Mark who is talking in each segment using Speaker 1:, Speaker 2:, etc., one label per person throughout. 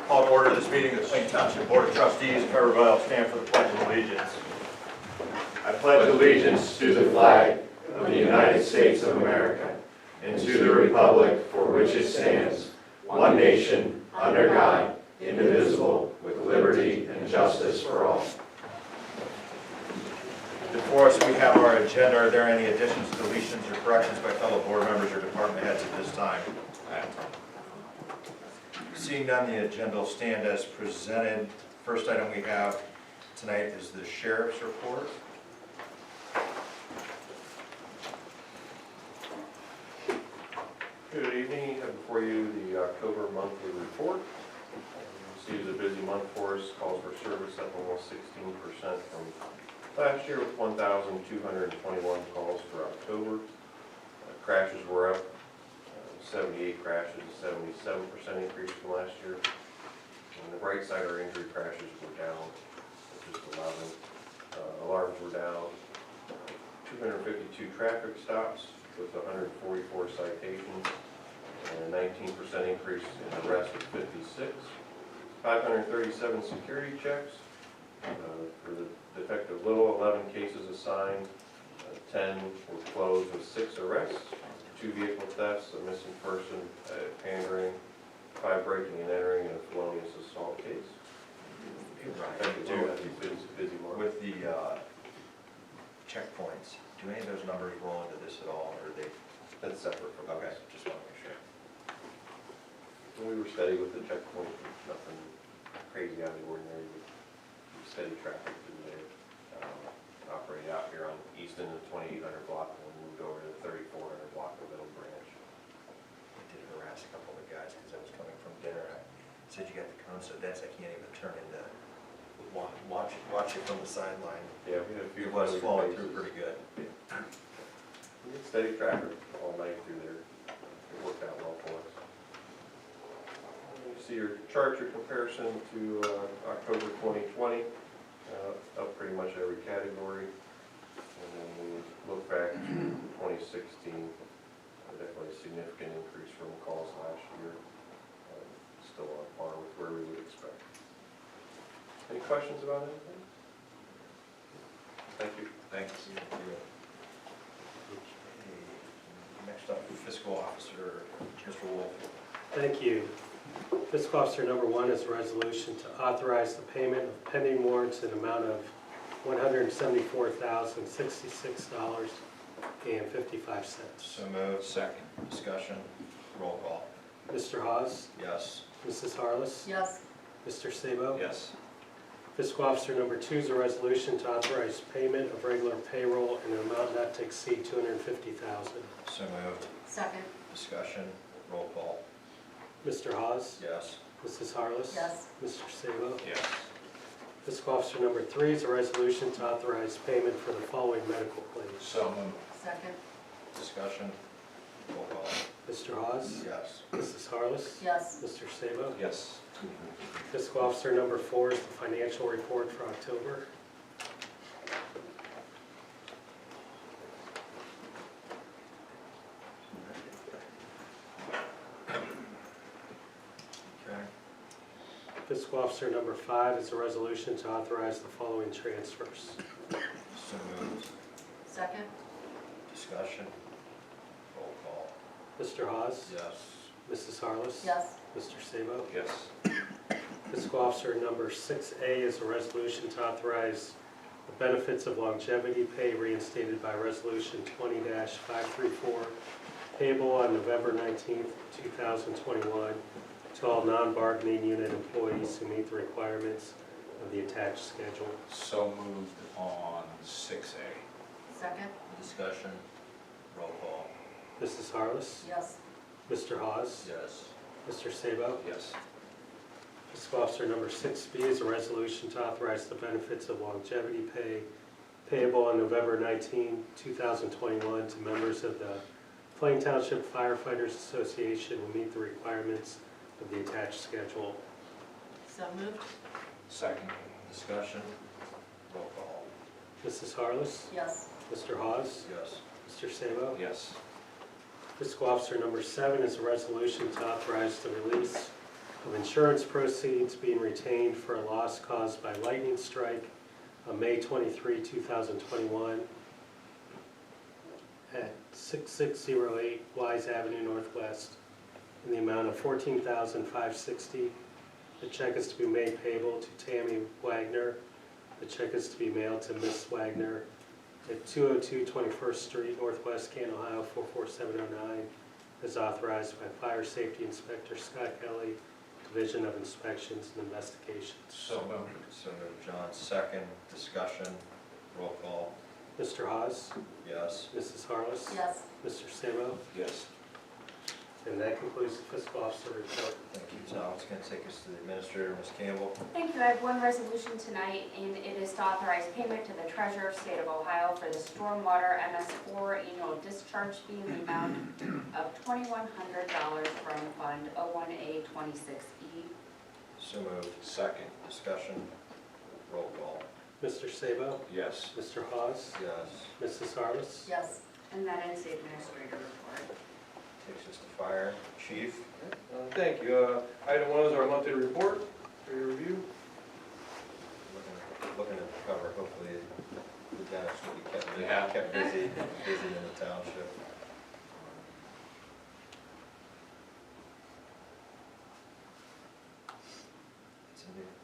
Speaker 1: Call to order this meeting of the Plain Township Board of Trustees. If everybody will stand for the Pledge of Allegiance. I pledge allegiance to the flag of the United States of America and to the republic for which it stands, one nation, under God, indivisible, with liberty and justice for all. Before us, we have our agenda. Are there any additions, deletions, or corrections by fellow board members or department heads at this time? Seeing none, the agenda will stand as presented. First item we have tonight is the sheriff's report.
Speaker 2: Good evening. You have before you the October monthly report. You see it was a busy month for us. Calls for service up almost 16% from last year with 1,221 calls for October. Crashes were up. 78 crashes, 77% increase from last year. On the bright side, our injury crashes were down, just 11. Alarms were down. 252 traffic stops with 144 citations, and a 19% increase in arrests of 56. 537 security checks. For the Detective Little, 11 cases assigned, 10 were closed with 6 arrests. 2 vehicle thefts, a missing person, pandering, 5 breaking and entering, and a felonious assault case. Busy mark.
Speaker 1: With the checkpoints, do any of those numbers roll into this at all, or are they?
Speaker 2: That's separate from
Speaker 1: Okay,
Speaker 2: this.
Speaker 1: just want to make sure.
Speaker 2: We were steady with the checkpoint, nothing crazy out of the ordinary. Steady traffic through there. Operated out here on Easton and 2800 block, and we moved over to the 3400 block of Middle Branch.
Speaker 1: I did harass a couple of the guys because I was coming from dinner. I said, you got the cone, so that's, I can't even turn into, watch it from the sideline.
Speaker 2: Yeah, we had a
Speaker 1: It
Speaker 2: few.
Speaker 1: was flowing through pretty good.
Speaker 2: Yeah. We had steady traffic all night through there. It worked out well for us. You see your chart, your comparison to October 2020. Up pretty much every category. And then we look back to 2016, definitely a significant increase from calls last year. Still on par with where we would expect. Any questions about anything? Thank you.
Speaker 1: Thanks. Next up, fiscal officer, Mr. Wolf.
Speaker 3: Thank you. Fiscal Officer number 1 is a resolution to authorize the payment of pending warrants in amount of $174,066.55.
Speaker 1: So moved. Second. Discussion. Roll call.
Speaker 3: Mr. Hawes?
Speaker 1: Yes.
Speaker 3: Mrs. Harless?
Speaker 4: Yes.
Speaker 3: Mr. Sabo?
Speaker 1: Yes.
Speaker 3: Fiscal Officer number 2 is a resolution to authorize payment of regular payroll in an amount not to exceed $250,000.
Speaker 1: So moved.
Speaker 4: Second.
Speaker 1: Discussion. Roll call.
Speaker 3: Mr. Hawes?
Speaker 1: Yes.
Speaker 3: Mrs. Harless?
Speaker 4: Yes.
Speaker 3: Mr. Sabo?
Speaker 1: Yes.
Speaker 3: Fiscal Officer number 3 is a resolution to authorize payment for the following medical claims.
Speaker 1: So moved.
Speaker 4: Second.
Speaker 1: Discussion. Roll call.
Speaker 3: Mr. Hawes?
Speaker 1: Yes.
Speaker 3: Mrs. Harless?
Speaker 4: Yes.
Speaker 3: Mr. Sabo?
Speaker 1: Yes.
Speaker 3: Fiscal Officer number 4 is the financial report for October.
Speaker 1: Okay.
Speaker 3: Fiscal Officer number 5 is a resolution to authorize the following transfers.
Speaker 1: So moved.
Speaker 4: Second.
Speaker 1: Discussion. Roll call.
Speaker 3: Mr. Hawes?
Speaker 1: Yes.
Speaker 3: Mrs. Harless?
Speaker 4: Yes.
Speaker 3: Mr. Sabo?
Speaker 1: Yes.
Speaker 3: Fiscal Officer number 6A is a resolution to authorize the benefits of longevity pay reinstated by Resolution 20-534, payable on November 19th, 2021, to all non-bargaining unit employees who meet the requirements of the attached schedule.
Speaker 5: So moved on 6A.
Speaker 4: Second.
Speaker 1: Discussion. Roll call.
Speaker 3: Mrs. Harless?
Speaker 4: Yes.
Speaker 3: Mr. Hawes?
Speaker 1: Yes.
Speaker 3: Mr. Sabo?
Speaker 5: Yes.
Speaker 3: Fiscal Officer number 6B is a resolution to authorize the benefits of longevity pay payable on November 19, 2021 to members of the Plain Township Firefighters Association who meet the requirements of the attached schedule.
Speaker 4: So moved.
Speaker 5: Second.
Speaker 1: Discussion. Roll call.
Speaker 3: Mrs. Harless?
Speaker 4: Yes.
Speaker 3: Mr. Hawes?
Speaker 1: Yes.
Speaker 3: Mr. Sabo?
Speaker 5: Yes.
Speaker 3: Fiscal Officer number 7 is a resolution to authorize the release of insurance proceeds being retained for a loss caused by lightning strike on May 23, 2021 at 6608 Wise Avenue Northwest in the amount of $14,560. The check is to be made payable to Tammy Wagner. The check is to be mailed to Miss Wagner at 202 21st Street, Northwest Canton, Ohio 44709, as authorized by Fire Safety Inspector Scott Kelly, Division of Inspections and Investigations.
Speaker 5: So moved.
Speaker 6: So moved, John, second, discussion, roll call,
Speaker 3: Mr. Hawes?
Speaker 6: yes.
Speaker 3: Mrs. Harless?
Speaker 4: Yes.
Speaker 3: Mr. Sabo?
Speaker 5: Yes.
Speaker 3: And that concludes the fiscal officer report.
Speaker 6: Thank you, Tom. It's going to take us to the administrator, Ms. Campbell.
Speaker 7: Thank you. I have one resolution tonight, and it is to authorize payment to the Treasurer of State of Ohio for the Stormwater MS4 annual discharge fee in the amount of $2,100 from Fund 01A26E.
Speaker 6: So moved,
Speaker 5: Second.
Speaker 6: discussion, roll call,
Speaker 3: Mr. Sabo?
Speaker 5: Yes.
Speaker 3: Mr. Hawes?
Speaker 6: yes.
Speaker 3: Mrs. Harless?
Speaker 4: Yes.
Speaker 7: And that ends the administrator report.
Speaker 6: Takes us to fire, chief.
Speaker 2: Thank you. Item 1 is our monthly report for your review.
Speaker 6: Looking at the cover, hopefully the Dennis will be
Speaker 5: Yeah.
Speaker 6: kept busy in the township.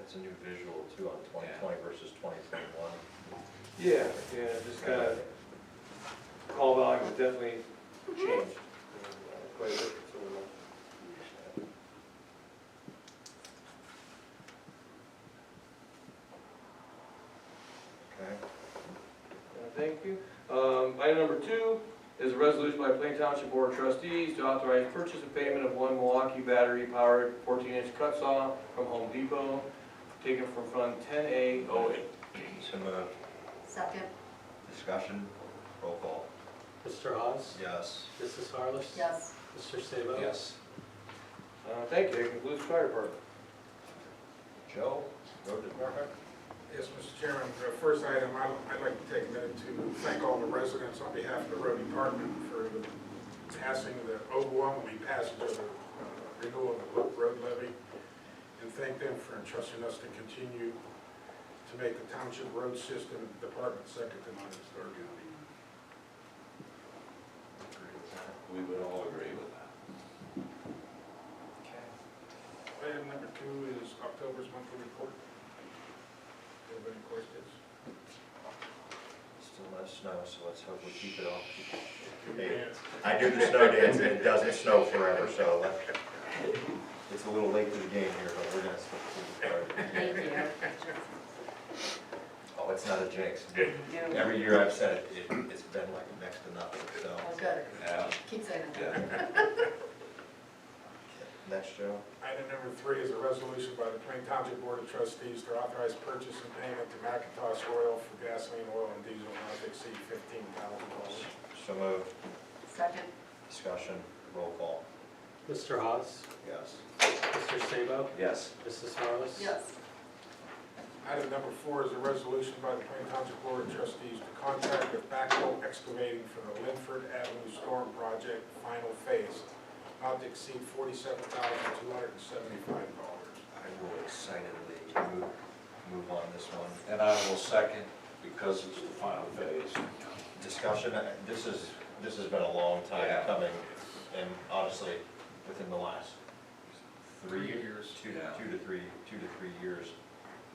Speaker 6: It's a new visual too on 2020 versus 2021.
Speaker 2: Yeah, just kind of call volume has definitely changed quite a bit.
Speaker 6: Okay.
Speaker 2: Thank you. Item number 2 is a resolution by Plain Township Board of Trustees to authorize purchase and payment of one Milwaukee battery-powered 14-inch cut saw from Home Depot, taken from Fund 10A08.
Speaker 6: So moved,
Speaker 4: Second.
Speaker 6: discussion, roll call,
Speaker 3: Mr. Hawes?
Speaker 6: yes.
Speaker 3: Mrs. Harless?
Speaker 4: Yes.
Speaker 3: Mr. Sabo?
Speaker 5: Yes.
Speaker 2: Thank you. That concludes the fire department.
Speaker 6: Joe, road department?
Speaker 8: Yes, Mr. Chairman, the first item, I'd like to take a minute to thank all the residents on behalf of the road department for the passing of the overwhelming passage of the renewal of the road levy, and thank them for entrusting us to continue to make the township road system department second to none in Stark County.
Speaker 5: We would all agree with that.
Speaker 6: Okay.
Speaker 8: Item number 2 is October's monthly report. Do you have any questions?
Speaker 6: Still less snow, so let's hope we keep it off.
Speaker 8: Hey,
Speaker 1: I do the snow dance and it doesn't snow forever, so
Speaker 6: It's a little late to the game here, but we're gonna stick to the
Speaker 4: Thank you.
Speaker 6: Oh, it's not a jinx.
Speaker 7: No.
Speaker 6: Every year I've said it, it's been like next to nothing, so.
Speaker 4: Oh, good.
Speaker 5: Yeah.
Speaker 4: Keep saying it.
Speaker 5: Yeah.
Speaker 6: Next, Joe.
Speaker 8: Item number 3 is a resolution by the Plain Township Board of Trustees to authorize purchase and payment to McIntosh Oil for gasoline, oil, and diesel not to exceed $15,000.
Speaker 6: So moved,
Speaker 4: Second.
Speaker 6: discussion, roll call,
Speaker 3: Mr. Hawes?
Speaker 6: yes.
Speaker 3: Mr. Sabo?
Speaker 5: Yes.
Speaker 3: Mrs. Harless?
Speaker 4: Yes.
Speaker 8: Item number 4 is a resolution by the Plain Township Board of Trustees to contract with Backhoe Excavating for the Linford Avenue Storm Project Final Phase, not to exceed $47,275.
Speaker 6: I will excitedly move on this one.
Speaker 5: And I will second because it's the final phase.
Speaker 6: Discussion, this has been a long time
Speaker 5: Yeah.
Speaker 6: coming, and honestly, within the last 3 years, two to three years,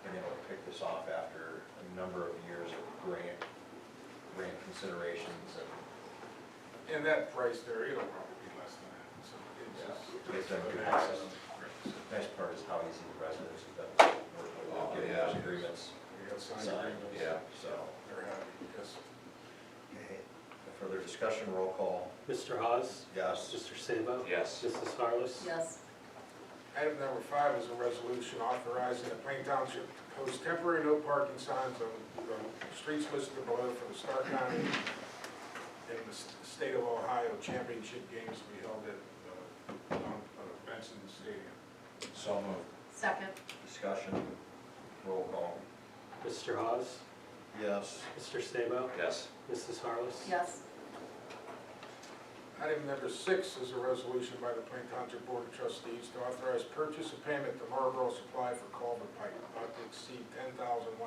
Speaker 6: been able to pick this off after a number of years of grant considerations
Speaker 8: And that price there, it'll probably be less than that. So
Speaker 6: It's been a good process. The nice part is how easy the residents have been working
Speaker 5: Oh,
Speaker 6: with getting
Speaker 5: yeah.
Speaker 6: those agreements
Speaker 8: We got signed
Speaker 6: signed.
Speaker 8: agreements.
Speaker 5: Yeah.
Speaker 6: So,
Speaker 8: They're happy, yes.
Speaker 6: okay, no further discussion, roll call,
Speaker 3: Mr. Hawes?
Speaker 6: yes.
Speaker 3: Mr. Sabo?
Speaker 5: Yes.
Speaker 3: Mrs. Harless?
Speaker 4: Yes.
Speaker 8: Item number 5 is a resolution authorizing the Plain Township to post temporary no parking signs on streets listed below for the Stark County and the state of Ohio championship games to be held at Benson Stadium.
Speaker 5: So moved.
Speaker 4: Second.
Speaker 6: Discussion, roll call,
Speaker 3: Mr. Hawes?
Speaker 6: yes.
Speaker 3: Mr. Sabo?
Speaker 5: Yes.
Speaker 3: Mrs. Harless?
Speaker 4: Yes.
Speaker 8: Item number 6 is a resolution by the Plain Township Board of Trustees to authorize purchase of payment to Marlboro Supply for culvert pipe not to exceed $10,141.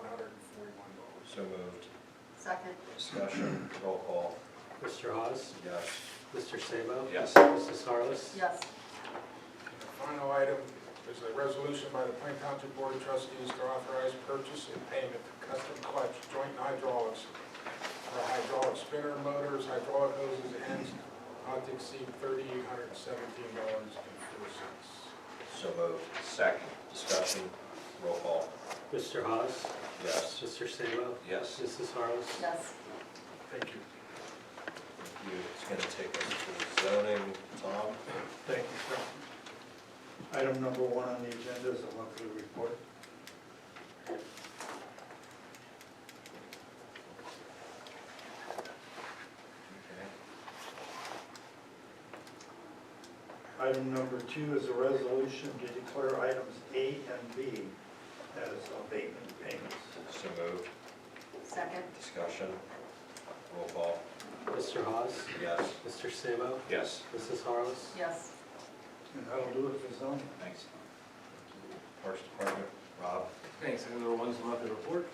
Speaker 6: So moved.
Speaker 4: Second.
Speaker 6: Discussion, roll call.
Speaker 3: Mr. Hawes?
Speaker 6: Yes.
Speaker 3: Mr. Sabo?
Speaker 5: Yes.
Speaker 3: Mrs. Harless?
Speaker 4: Yes.
Speaker 8: And the final item is a resolution by the Plain Township Board of Trustees to authorize purchase and payment to Custom Clutch Joint Hydraulics for hydraulic spinner motors, hydraulic hoses, and ends not to exceed $3,817.04.
Speaker 6: So moved.
Speaker 5: Second.
Speaker 6: Discussion, roll call.
Speaker 3: Mr. Hawes?
Speaker 6: Yes.
Speaker 3: Mr. Sabo?
Speaker 5: Yes.
Speaker 3: Mrs. Harless?
Speaker 4: Yes.
Speaker 8: Thank you.
Speaker 6: Thank you. It's going to take us to zoning. Tom?
Speaker 9: Thank you, sir. Item number 1 on the agenda is a monthly report.
Speaker 6: Okay.
Speaker 9: Item number 2 is a resolution to declare items A and B as abatement payments.
Speaker 6: So moved.
Speaker 4: Second.
Speaker 6: Discussion, roll call.
Speaker 3: Mr. Hawes?
Speaker 6: Yes.
Speaker 3: Mr. Sabo?
Speaker 5: Yes.
Speaker 3: Mrs. Harless?
Speaker 4: Yes.
Speaker 9: And that'll do it for zoning.
Speaker 5: Thanks.
Speaker 6: Parks Department, Rob?
Speaker 10: Thanks. Item number 1 is the monthly report.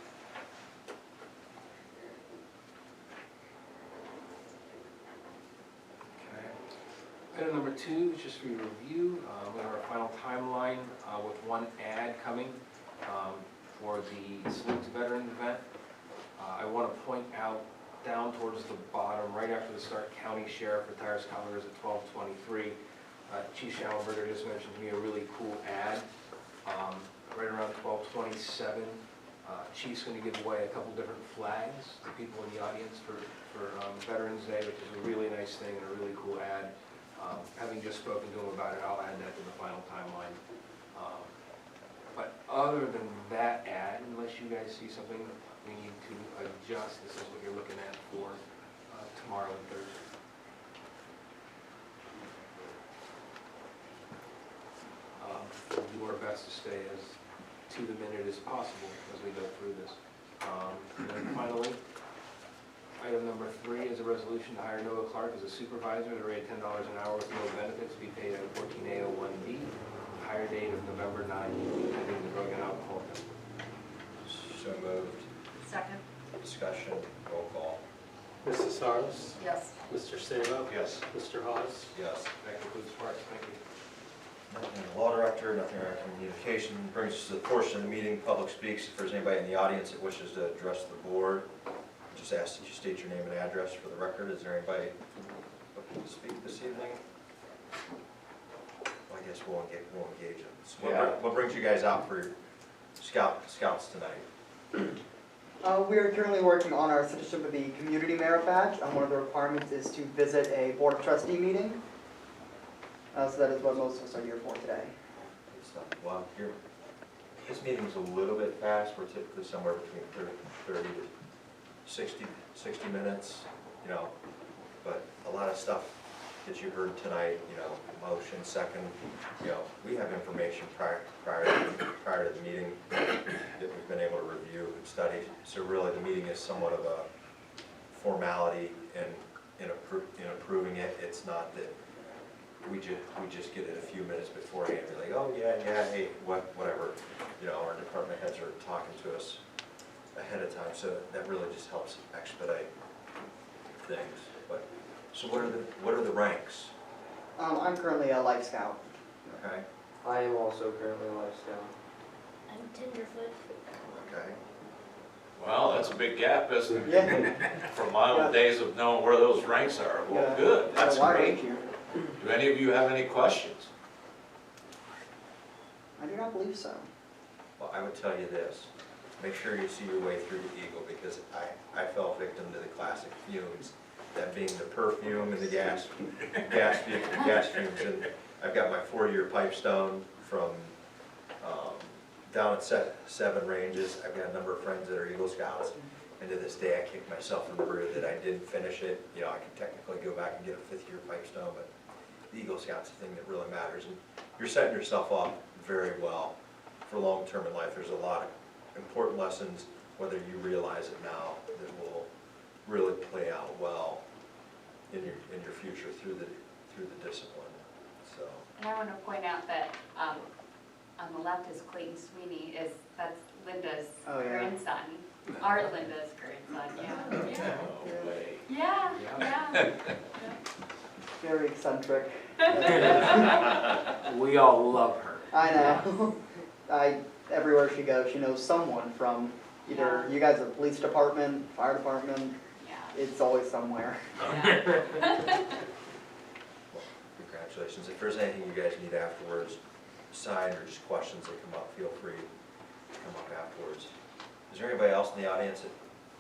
Speaker 10: Okay. Item number 2 is just for your review. We have our final timeline with one ad coming for the Salute to Veterans event. I want to point out down towards the bottom, right after the start, County Sheriff retires Colliers at 12:23. Chief Schallenberger just mentioned to me a really cool ad. Right around 12:27, Chief's going to give away a couple different flags to people in the audience for Veterans Day, which is a really nice thing and a really cool ad. Having just spoken to him about it, I'll add that to the final timeline. But other than that ad, unless you guys see something we need to adjust, this is what you're looking at for tomorrow and Thursday. We'll do our best to stay as to the minute as possible as we go through this. And then finally, item number 3 is a resolution to hire Noah Clark as a supervisor at a rate of $10 an hour with no benefits to be paid at 14801B. Hire date of November 9, pending the drug and alcohol test.
Speaker 6: So moved.
Speaker 4: Second.
Speaker 6: Discussion, roll call.
Speaker 3: Mrs. Harless?
Speaker 4: Yes.
Speaker 3: Mr. Sabo?
Speaker 5: Yes.
Speaker 3: Mr. Hawes?
Speaker 6: Yes.
Speaker 10: That concludes Parks. Thank you.
Speaker 6: Nothing in the law director, nothing in our communication. Brings us to the portion of the meeting, public speaks. If there's anybody in the audience that wishes to address the board, just ask that you state your name and address for the record. Is there anybody looking to speak this evening? Well, I guess we'll engage them. So what brings you guys out for your scouts tonight?
Speaker 11: We are currently working on our Citizenship of the Community Merit Badge. One of the requirements is to visit a Board of Trustee meeting. So that is what most of us are here for today.
Speaker 6: Good stuff. Well, here, this meeting's a little bit fast. We're typically somewhere between 30 to 60 minutes, you know, but a lot of stuff that you heard tonight, you know, motion, second, you know, we have information prior to the meeting that we've been able to review and study. So really, the meeting is somewhat of a formality in approving it. It's not that we just get it a few minutes beforehand. We're like, oh yeah, hey, whatever. You know, our department heads are talking to us ahead of time, so that really just helps expedite things. But so what are the ranks?
Speaker 11: I'm currently a Life Scout.
Speaker 6: Okay.
Speaker 11: I am also currently a Life Scout.
Speaker 7: I'm Tenderfoot.
Speaker 6: Okay.
Speaker 5: Well, that's a big gap, isn't it?
Speaker 11: Yeah.
Speaker 5: From my old days of knowing where those ranks are. Well,
Speaker 11: Yeah.
Speaker 5: good, that's
Speaker 11: Why
Speaker 5: great.
Speaker 11: don't you?
Speaker 5: Do any of you have any questions?
Speaker 11: I do not believe so.
Speaker 6: Well, I would tell you this. Make sure you see your way through the Eagle, because I fell victim to the classic fumes, that being the perfume and the gas fumes. And I've got my 4-year pipestone from down at 7 ranges. I've got a number of friends that are Eagle Scouts, and to this day I kick myself in the rear that I didn't finish it. You know, I can technically go back and get a 5th-year pipestone, but the Eagle Scout's the thing that really matters. And you're setting yourself up very well for long-term in life. There's a lot of important lessons, whether you realize it now, that will really play out well in your future through the discipline, so.
Speaker 7: And I want to point out that on the left is Clayton Sweeney, that's Linda's
Speaker 11: Oh, yeah.
Speaker 7: grandson. Our Linda's grandson, yeah.
Speaker 5: No way.
Speaker 7: Yeah, yeah.
Speaker 11: Very eccentric.
Speaker 10: We all love her.
Speaker 11: I know. Everywhere she goes, she knows someone from either, you guys are the police department, fire department,
Speaker 7: Yeah.
Speaker 11: it's always somewhere.
Speaker 7: Yeah.
Speaker 6: Congratulations. If there's anything you guys need afterwards, signed or just questions that come up, feel free to come up afterwards. Is there anybody else in the audience that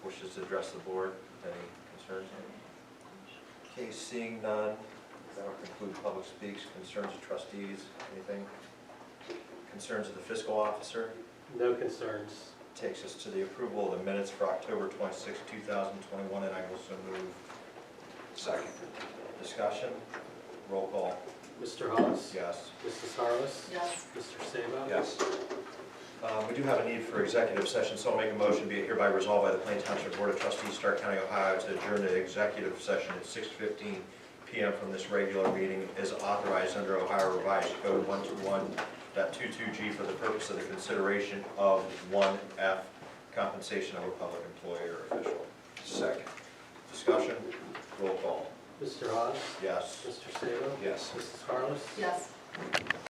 Speaker 6: wishes to address the board? Any concerns? Okay, seeing none, that will conclude public speaks, concerns of trustees, anything? Concerns of the fiscal officer?
Speaker 3: No concerns.
Speaker 6: Takes us to the approval of the minutes for October 26, 2021, and I will so move.
Speaker 5: Second.
Speaker 6: Discussion? Roll call.
Speaker 3: Mr. Hawes?
Speaker 6: Yes.
Speaker 3: Mrs. Harless?
Speaker 4: Yes.
Speaker 3: Mr. Sabo?
Speaker 5: Yes.
Speaker 6: We do have a need for executive session, so I'll make a motion, be it hereby resolved by the Plain Township Board of Trustees, Stark County, Ohio, to adjourn to executive session at 6:15 p.m. from this regular meeting as authorized under Ohio Revised Code 121.22G for the purpose of the consideration of 1F, compensation of a public employee or official.
Speaker 5: Second.
Speaker 6: Discussion? Roll call.
Speaker 3: Mr. Hawes?
Speaker 6: Yes.
Speaker 3: Mr. Sabo?
Speaker 5: Yes.
Speaker 3: Mrs. Harless?
Speaker 4: Yes.